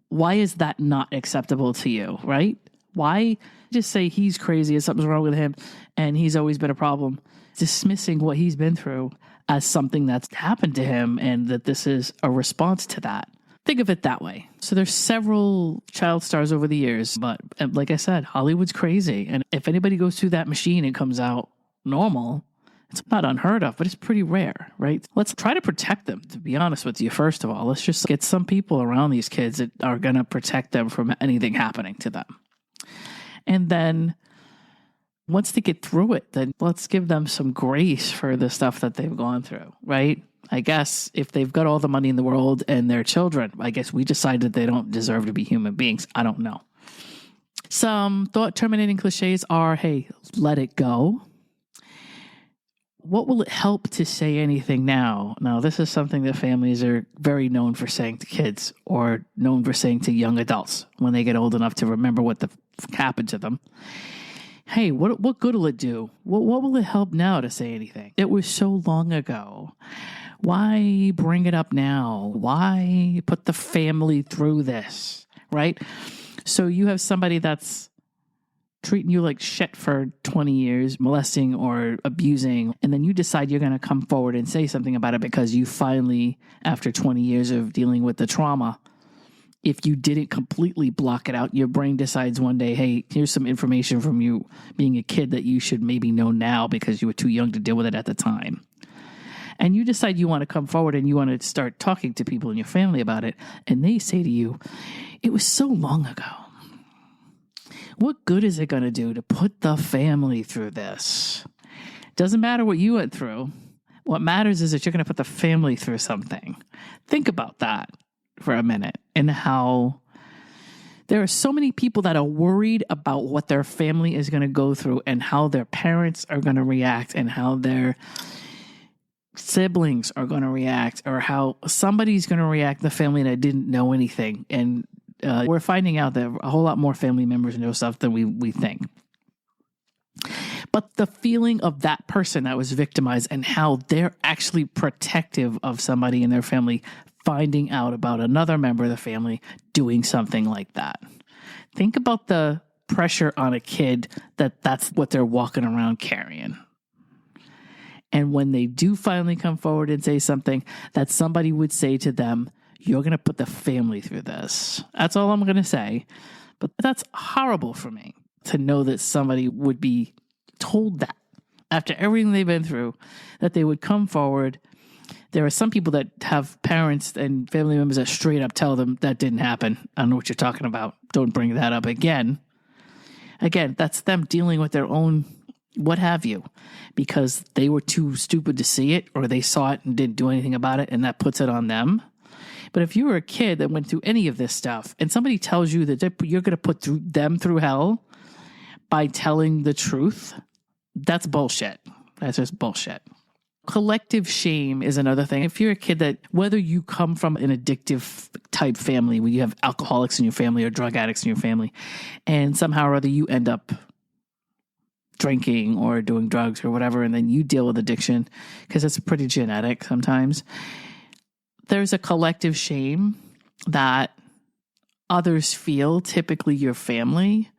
why is that not acceptable to you, right? Why just say he's crazy and something's wrong with him and he's always been a problem, dismissing what he's been through as something that's happened to him and that this is a response to that? Think of it that way. So there's several child stars over the years, but like I said, Hollywood's crazy. And if anybody goes through that machine and comes out normal, it's not unheard of, but it's pretty rare, right? Let's try to protect them, to be honest with you. First of all, let's just get some people around these kids that are going to protect them from anything happening to them. And then once they get through it, then let's give them some grace for the stuff that they've gone through, right? I guess if they've got all the money in the world and they're children, I guess we decided they don't deserve to be human beings. I don't know. Some thought-terminating cliches are, hey, let it go. What will it help to say anything now? Now, this is something that families are very known for saying to kids or known for saying to young adults when they get old enough to remember what happened to them. Hey, what good will it do? What will it help now to say anything? It was so long ago. Why bring it up now? Why put the family through this, right? So you have somebody that's treating you like shit for 20 years, molesting or abusing, and then you decide you're going to come forward and say something about it because you finally, after 20 years of dealing with the trauma, if you didn't completely block it out, your brain decides one day, hey, here's some information from you being a kid that you should maybe know now because you were too young to deal with it at the time. And you decide you want to come forward and you want to start talking to people in your family about it, and they say to you, it was so long ago. What good is it going to do to put the family through this? Doesn't matter what you went through. What matters is that you're going to put the family through something. Think about that for a minute and how there are so many people that are worried about what their family is going to go through and how their parents are going to react and how their siblings are going to react or how somebody's going to react in the family that didn't know anything. And we're finding out that a whole lot more family members know stuff than we think. But the feeling of that person that was victimized and how they're actually protective of somebody in their family finding out about another member of the family doing something like that. Think about the pressure on a kid that's what they're walking around carrying. And when they do finally come forward and say something, that somebody would say to them, you're going to put the family through this. That's all I'm going to say. But that's horrible for me to know that somebody would be told that after everything they've been through, that they would come forward. There are some people that have parents and family members that straight up tell them that didn't happen. I don't know what you're talking about. Don't bring that up again. Again, that's them dealing with their own what have you, because they were too stupid to see it or they saw it and didn't do anything about it, and that puts it on them. But if you were a kid that went through any of this stuff and somebody tells you that you're going to put them through hell by telling the truth, that's bullshit. That's just bullshit. Collective shame is another thing. If you're a kid that, whether you come from an addictive type family where you have alcoholics in your family or drug addicts in your family, and somehow or other you end up drinking or doing drugs or whatever, and then you deal with addiction because it's pretty genetic sometimes, there's a collective shame that others feel, typically your family,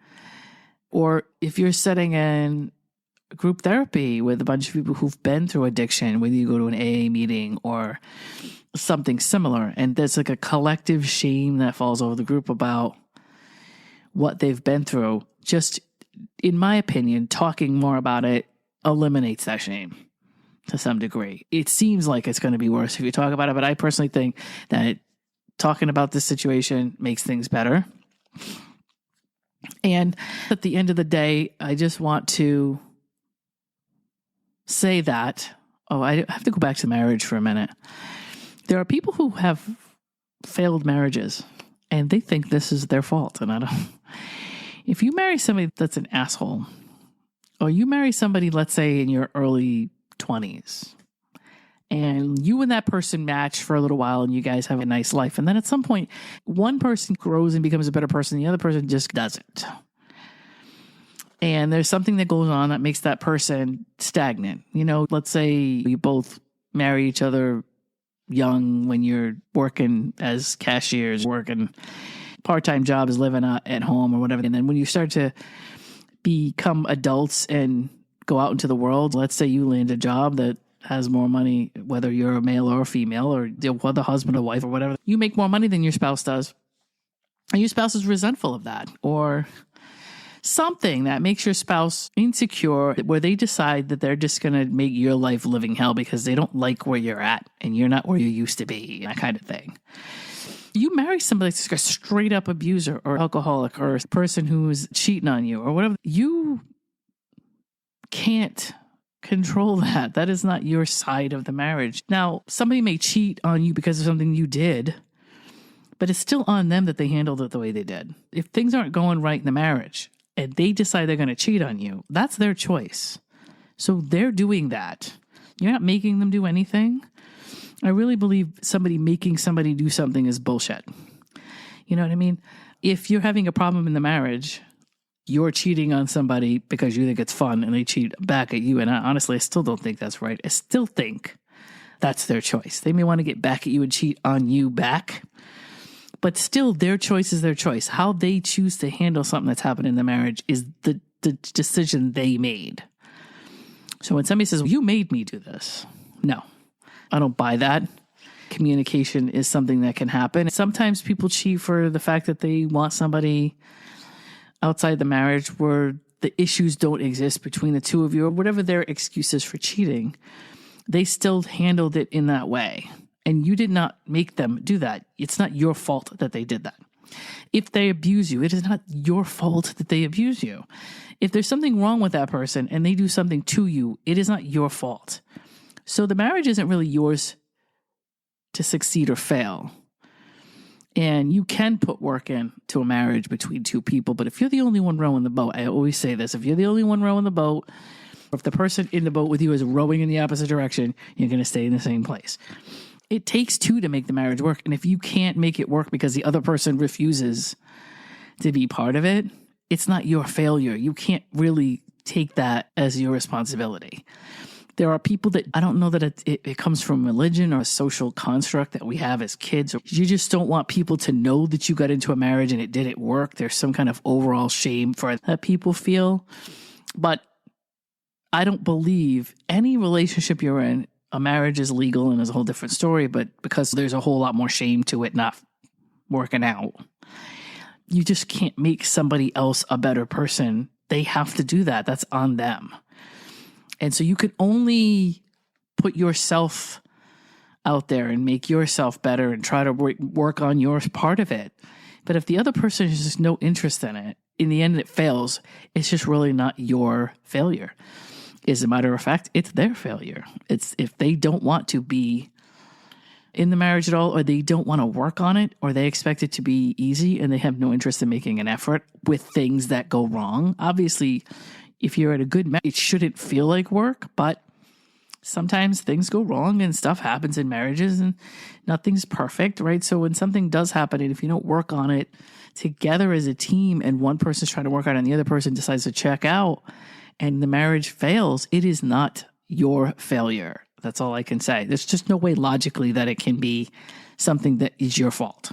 or if you're sitting in group therapy with a bunch of people who've been through addiction, whether you go to an AA meeting or something similar, and there's like a collective shame that falls over the group about what they've been through. Just, in my opinion, talking more about it eliminates that shame to some degree. It seems like it's going to be worse if you talk about it, but I personally think that talking about this situation makes things better. And at the end of the day, I just want to say that, I have to go back to marriage for a minute. There are people who have failed marriages and they think this is their fault. And I don't, if you marry somebody that's an asshole, or you marry somebody, let's say in your early 20s, and you and that person match for a little while and you guys have a nice life. And then at some point, one person grows and becomes a better person. The other person just doesn't. And there's something that goes on that makes that person stagnant. You know, let's say you both marry each other young when you're working as cashiers, working part-time jobs, living at home or whatever. And then when you start to become adults and go out into the world, let's say you land a job that has more money, whether you're a male or a female, or whether husband or wife or whatever, you make more money than your spouse does. And your spouse is resentful of that, or something that makes your spouse insecure, where they decide that they're just going to make your life living hell because they don't like where you're at and you're not where you used to be, that kind of thing. You marry somebody that's a straight up abuser or alcoholic or a person who's cheating on you or whatever, you can't control that. That is not your side of the marriage. Now, somebody may cheat on you because of something you did, but it's still on them that they handled it the way they did. If things aren't going right in the marriage and they decide they're going to cheat on you, that's their choice. So they're doing that. You're not making them do anything. I really believe somebody making somebody do something is bullshit. You know what I mean? If you're having a problem in the marriage, you're cheating on somebody because you think it's fun and they cheat back at you. And honestly, I still don't think that's right. I still think that's their choice. They may want to get back at you and cheat on you back, but still their choice is their choice. How they choose to handle something that's happened in the marriage is the decision they made. So when somebody says, you made me do this, no, I don't buy that. Communication is something that can happen. Sometimes people cheat for the fact that they want somebody outside the marriage where the issues don't exist between the two of you, or whatever their excuse is for cheating. They still handled it in that way. And you did not make them do that. It's not your fault that they did that. If they abuse you, it is not your fault that they abuse you. If there's something wrong with that person and they do something to you, it is not your fault. So the marriage isn't really yours to succeed or fail. And you can put work into a marriage between two people, but if you're the only one rowing the boat, I always say this, if you're the only one rowing the boat, or if the person in the boat with you is rowing in the opposite direction, you're going to stay in the same place. It takes two to make the marriage work. And if you can't make it work because the other person refuses to be part of it, it's not your failure. You can't really take that as your responsibility. There are people that I don't know that it comes from religion or a social construct that we have as kids. Or you just don't want people to know that you got into a marriage and it didn't work. There's some kind of overall shame for that people feel. But I don't believe any relationship you're in, a marriage is legal and is a whole different story. But because there's a whole lot more shame to it not working out, you just can't make somebody else a better person. They have to do that. That's on them. And so you can only put yourself out there and make yourself better and try to work on your part of it. But if the other person has just no interest in it, in the end it fails, it's just really not your failure. As a matter of fact, it's their failure. It's if they don't want to be in the marriage at all, or they don't want to work on it, or they expect it to be easy and they have no interest in making an effort with things that go wrong. Obviously, if you're at a good marriage, it shouldn't feel like work, but sometimes things go wrong and stuff happens in marriages and nothing's perfect, right? So when something does happen and if you don't work on it together as a team and one person's trying to work on it and the other person decides to check out and the marriage fails, it is not your failure. That's all I can say. There's just no way logically that it can be something that is your fault,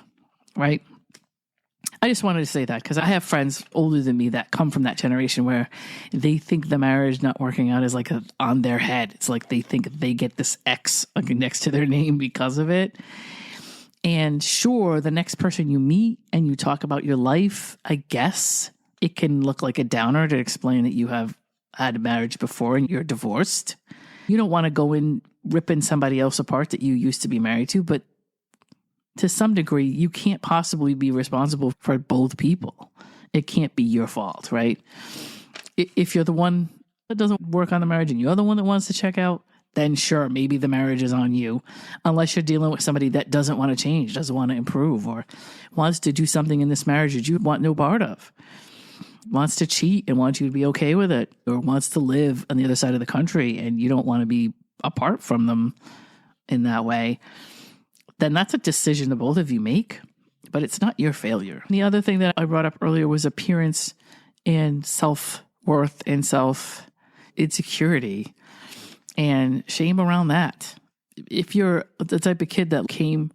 right? I just wanted to say that because I have friends older than me that come from that generation where they think the marriage not working out is like on their head. It's like they think they get this X next to their name because of it. And sure, the next person you meet and you talk about your life, I guess it can look like a downer to explain that you have had a marriage before and you're divorced. You don't want to go in ripping somebody else apart that you used to be married to, but to some degree, you can't possibly be responsible for both people. It can't be your fault, right? If you're the one that doesn't work on the marriage and you're the one that wants to check out, then sure, maybe the marriage is on you, unless you're dealing with somebody that doesn't want to change, doesn't want to improve, or wants to do something in this marriage that you want no part of, wants to cheat and wants you to be okay with it, or wants to live on the other side of the country and you don't want to be apart from them in that way. Then that's a decision that both of you make, but it's not your failure. The other thing that I brought up earlier was appearance and self-worth and self-insecurity and shame around that. If you're the type of kid that came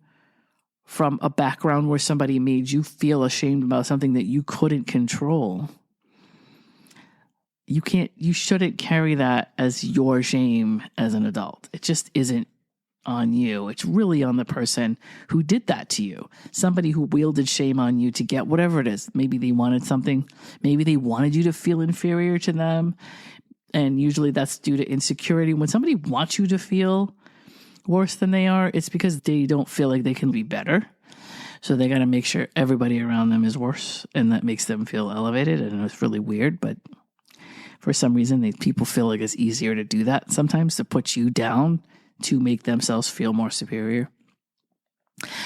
from a background where somebody made you feel ashamed about something that you couldn't control, you shouldn't carry that as your shame as an adult. It just isn't on you. It's really on the person who did that to you. Somebody who wielded shame on you to get whatever it is. Maybe they wanted something. Maybe they wanted you to feel inferior to them. And usually that's due to insecurity. When somebody wants you to feel worse than they are, it's because they don't feel like they can be better. So they got to make sure everybody around them is worse. And that makes them feel elevated. And it's really weird. But for some reason, people feel like it's easier to do that sometimes, to put you down to make themselves feel more superior.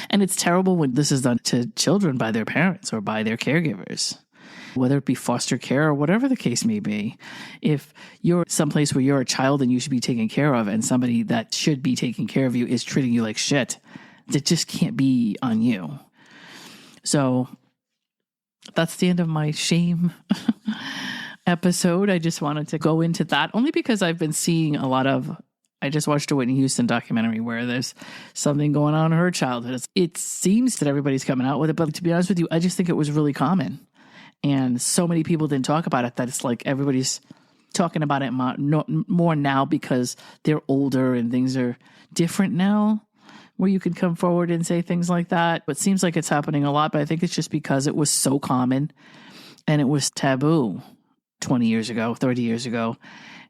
And it's terrible when this is done to children by their parents or by their caregivers, whether it be foster care or whatever the case may be. If you're someplace where you're a child and you should be taken care of and somebody that should be taking care of you is treating you like shit, that just can't be on you. So that's the end of my shame episode. I just wanted to go into that only because I've been seeing a lot of, I just watched a Whitney Houston documentary where there's something going on in her childhood. It seems that everybody's coming out with it, but to be honest with you, I just think it was really common. And so many people didn't talk about it that it's like everybody's talking about it more now because they're older and things are different now, where you can come forward and say things like that. But it seems like it's happening a lot, but I think it's just because it was so common and it was taboo 20 years ago, 30 years ago.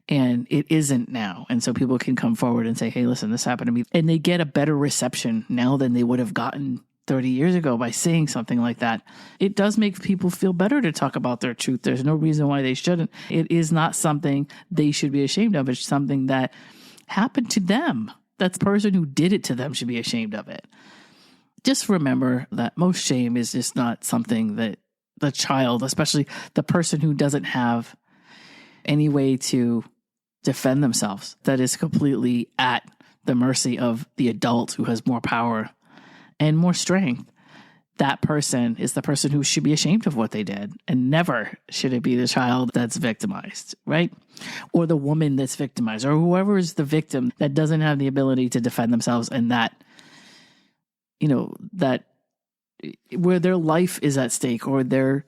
And it isn't now. And so people can come forward and say, hey, listen, this happened to me. And they get a better reception now than they would have gotten 30 years ago by saying something like that. It does make people feel better to talk about their truth. There's no reason why they shouldn't. It is not something they should be ashamed of. It's something that happened to them. That the person who did it to them should be ashamed of it. Just remember that most shame is just not something that the child, especially the person who doesn't have any way to defend themselves, that is completely at the mercy of the adult who has more power and more strength. that person is the person who should be ashamed of what they did. And never should it be the child that's victimized, right? Or the woman that's victimized, or whoever is the victim that doesn't have the ability to defend themselves, and that, that where their life is at stake, or they're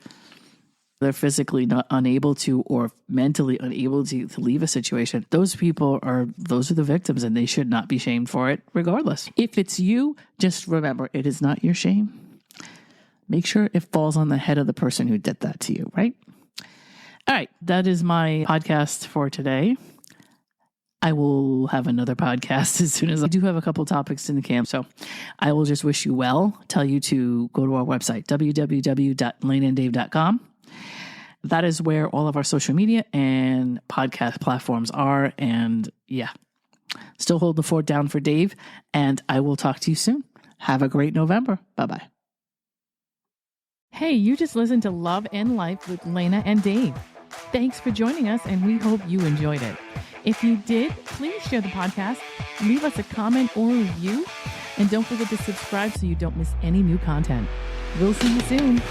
physically not unable to, or mentally unable to leave a situation. Those are the victims, and they should not be shamed for it regardless. If it's you, just remember, it is not your shame. Make sure it falls on the head of the person who did that to you, right? All right, that is my podcast for today. I will have another podcast as soon as I do have a couple topics in the camp. So I will just wish you well, tell you to go to our website, www.laneanddave.com. That is where all of our social media and podcast platforms are. And yeah, still hold the fort down for Dave. And I will talk to you soon. Have a great November. Bye-bye. Hey, you just listened to Love and Life with Lana and Dave. Thanks for joining us, and we hope you enjoyed it. If you did, please share the podcast, leave us a comment or review, and don't forget to subscribe so you don't miss any new content. We'll see you soon.